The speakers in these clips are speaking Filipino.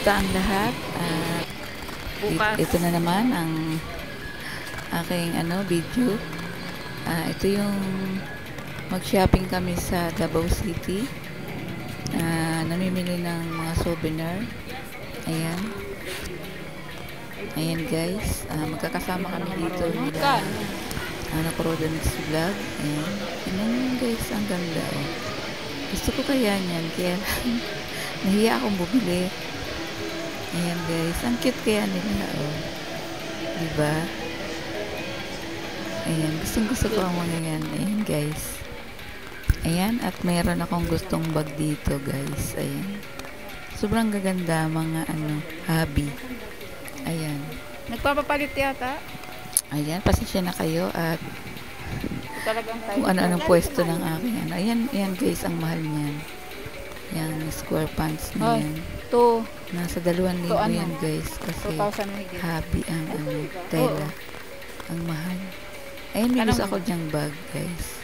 Kumusta ang lahat? At ito na naman ang aking video. Ito yung mag-shopping kami sa Davao City. Namimili ng mga souvenir. Ayan. Ayan guys. Magkakasama kami dito nila. Kuroda Mix Vlog. Ayan. Ayan guys. Ang ganda. Gusto ko kaya niyan. Kaya nahiya akong bumili. Ayan guys. Ang cute kaya nila. Diba? Ayan. Gusto ko ang mga yan. Ayan guys. Ayan. At mayroon akong gustong bag dito guys. Ayan. Sobrang gaganda mga hobby. Ayan. Nagpapapalit yata? Ayan. Pasensya na kayo at kung ano-anong pwesto ng aking Ayan. Ayan guys. Ang mahal niyan. Yan, square pants na yan. Nasa 2,000 yan guys. Kasi hobby ang tela. Ang mahal. Ayun, may gusto ako dyang bag guys.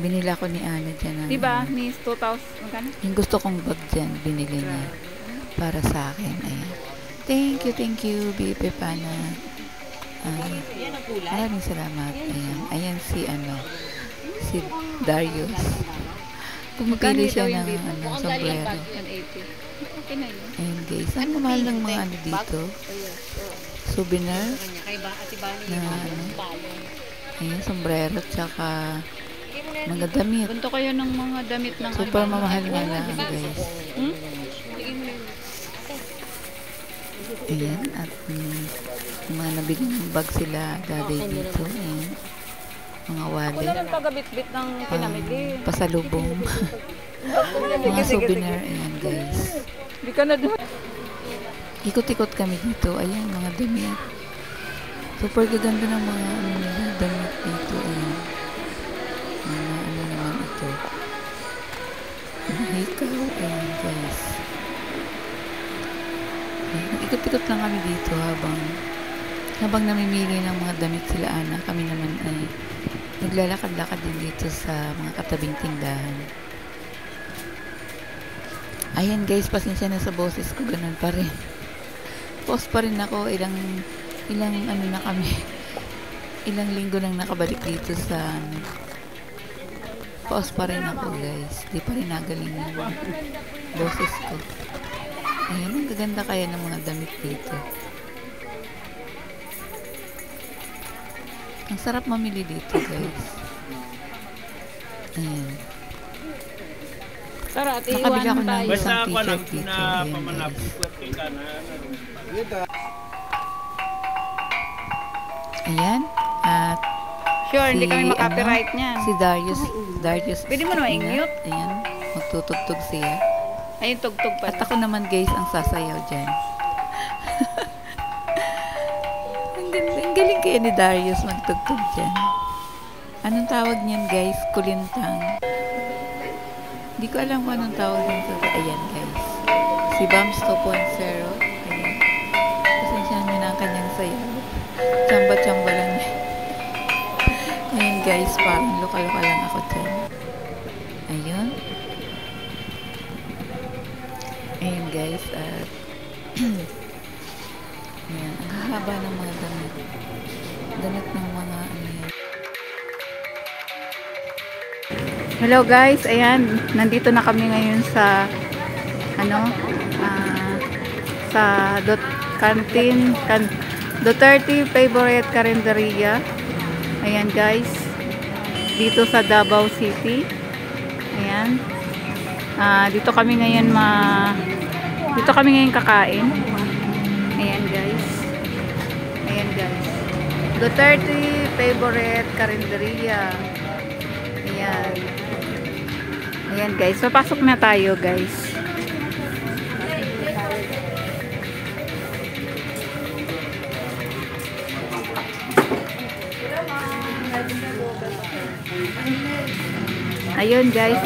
Binila ko ni Ana dyan. Diba? Ni 2,000. Magkano? Yung gusto kong bag dyan, binili niya. Para sa akin. Ayan. Thank you, Bibi Pana. Maraming salamat. Ayan. Ayan si Darius. Pumipili siya ng sombrero. Ayan guys. Ang mahal ng mga dito. Souvenir. Na ayan, sombrero. Tsaka mga damit. Punto kayo ng mga damit ng super mamahal nga lang guys. Ayan. At mga nabili ng bag sila daday dito. Ayan. Mga wallet. Ang pagabit-bit ng pinamili. Pasalubong. Mga souvenir. Ayan guys. Hindi ka na doon. Ikot-ikot kami dito. Ayan, mga damit. Super gaganda ng mga damit dito. Ayan. Mga naman ito. Mga hikaw. Ayan guys. Ayan. Ikot-ikot lang kami dito habang namimili ng mga damit sila Ana. Kami naman ay naglalakad-lakad din dito sa mga katabing tindahan. Ayan guys, pasensya na sa boses ko, ganun pa rin. Post pa rin ako, ilang na kami. Ilang linggo nang nakabalik dito sa post pa rin ako guys. Di pa rin nagaling yung boses ko. Ayan, ang gaganda kaya ng mga damit dito. Ang sarap mamili dito guys. Ayan. Tara, at nakabili ako ng tayo. isang t-shirt dito. Ayan guys. Ayan. At sure, hindi kami makapiright niyan. Si Darius. Pwede mo naman i-mute. Ayan. Magtutugtog siya. Ayun, tugtog pa. At ako naman guys ang sasayaw dyan. Ang galing kaya ni Darius magtugtog dyan. Anong tawag niyan guys? Kulintang. Hindi ko alam kung anong tawag niyan. Ayan guys. Si Bams 2.0. Ayan. Pasensyahan nyo na ang kanyang sayaw. Chamba-chamba lang niya. Ayan guys. Parang luka-luka lang ako dyan. Ayun. Ayan guys. At ayan. Ang hahaba ng mga damit. Damit ng mga Hello guys, ayan, nandito na kami ngayon sa sa Duterte Favorite Carinderia. Ayan guys, dito sa Davao City. Ayan. Dito kami ngayon kakain. Ayan guys. Ayan guys. Duterte Favorite Carinderia. Ayan. Ayan guys. Papasok na tayo guys. Ayun guys.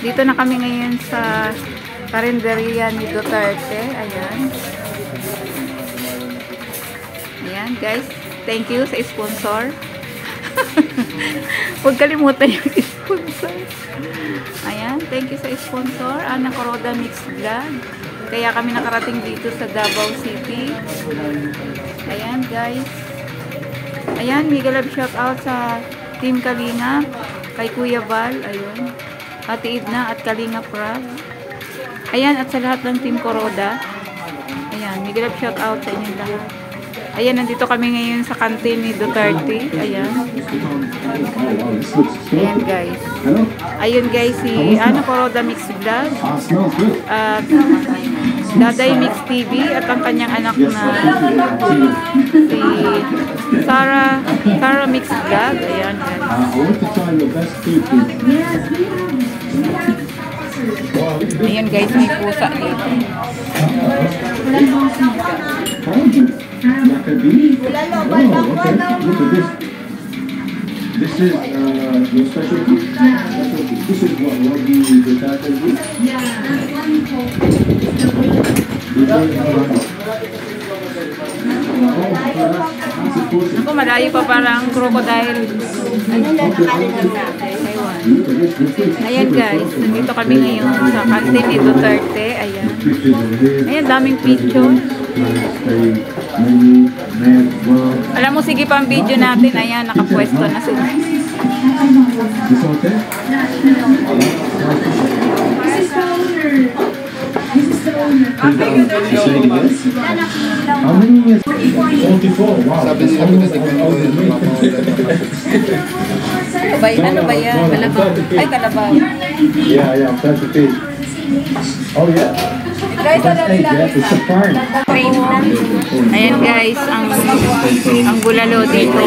Dito na kami ngayon sa Carinderia ni Duterte. Ayan. Ayan guys. Thank you sa sponsor. Huwag kalimutan yung sponsor. Ayan, thank you sa sponsor. Kuroda Mix Vlog. Kaya kami nakarating dito sa Davao City. Ayan guys. Ayan, mega love shout out sa Team Kalinga, kay Kuya Val, ayun. Ate Edna at Kalinga Prab. Ayan, at sa lahat ng Team Koroda. Ayan, mega love shout out sa inyong lahat. Ayan, nandito kami ngayon sa kantin ni Duterte. Ayan. Ayan guys. Ayun guys, si Koroda Mix Vlog. At Daday Mix TV at ang kanyang anak na si Sarah Mix Vlog. Ayan guys. Ayan guys, may pusa dito. This is your specialty. This is what the title is. Ako, malayo pa parang crocodile. Ayan guys, nandito kami ngayon sa kantin ni Duterte. Ayan. Ayan, daming picture. Alam mo, sige pa ang video natin. Ayan, nakapwesto na sila. How many years? 44. Wow. Ano ba yan? Kalabaw. Ay, kalabaw. Yeah, 33. Oh yeah. It's a farm. Ayan guys, ang bulalo dito.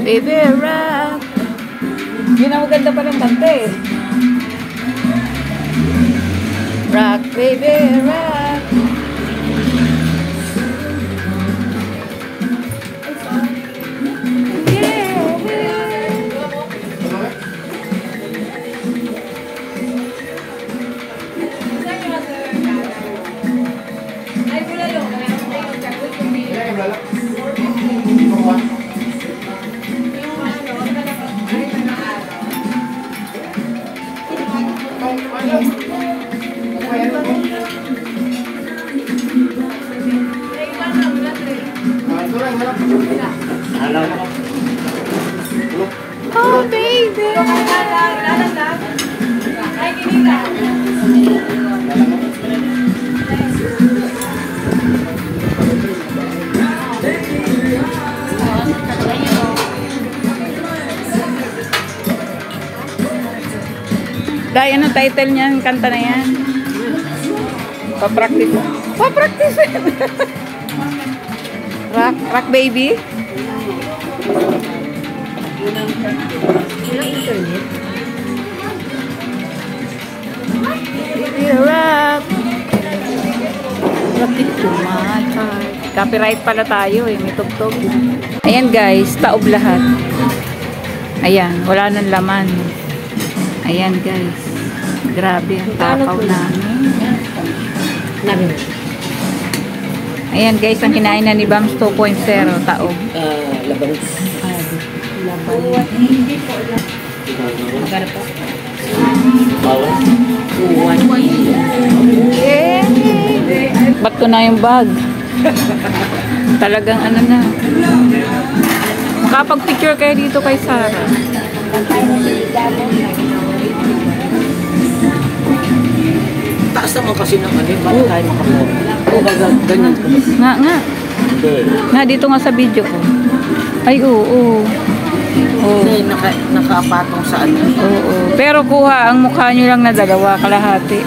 Baby rock. Yun ang maganda pa ng kanta eh. Rock, baby rock. Oh, baby! Day, ano title niyan? Kanta na yan? Pa-practice. Pa-practice! Rock baby? Rock. Rock it to my heart. Copyright pala tayo eh. May tugtog. Ayan guys, taob lahat. Ayan, wala nang laman. Ayan guys. Grabe ang tapaw namin. Ayan guys, ang kinain na ni Bams 2.0 taob. Labang. Magkano po? Bawas? 1. Ba't ko na yung bag? Talagang ano na. Makapag-picture kayo dito kay Sarah. Taas naman kasi ng ano, para tayo makamob. O baga, ganyan ko. Nga. Hindi. Nga, dito nga sa video ko. Ay, oo. Hindi, nakaapatong sa ano. Oo. Pero kuha, ang mukha nyo lang na dalawa, kalahati.